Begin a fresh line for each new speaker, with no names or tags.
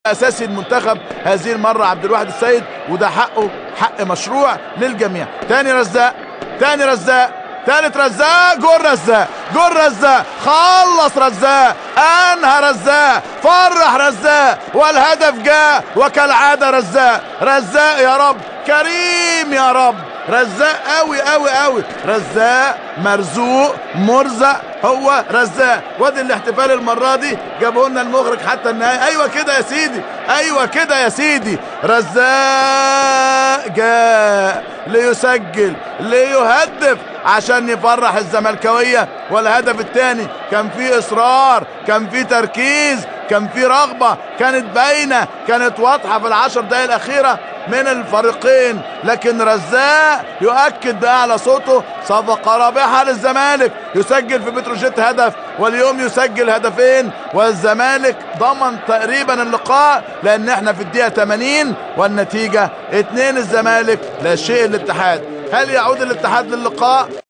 اساسي المنتخب هذه المره عبد الواحد السيد، وده حقه، حق مشروع للجميع. تاني رزاق، تاني رزاق، ثالث رزاق، جول رزاق، جول رزاق، خلص رزاق، انهى رزاق، فرح رزاق، والهدف جاء وكالعاده رزاق. رزاق يا رب، كريم يا رب، رزاق قوي قوي قوي، رزاق مرزوق مرزق، هو رزاق. وادي الاحتفال المره دي جابه لنا المخرج حتى النهايه. ايوه كده يا سيدي، ايوه كده يا سيدي، رزاق جاء ليسجل ليهدف عشان يفرح الزملكاويه. والهدف الثاني كان فيه اصرار، كان فيه تركيز، كان فيه رغبه، كانت باينه، كانت واضحه في العشر دقائق الاخيره من الفريقين. لكن رزاق يؤكد بأعلى صوته صفقة رابحة للزمالك، يسجل في بتروجيت هدف واليوم يسجل هدفين، والزمالك ضمن تقريبا اللقاء لان احنا في الدقيقة 80 والنتيجة 2 الزمالك لا شيء الاتحاد. هل يعود الاتحاد للقاء؟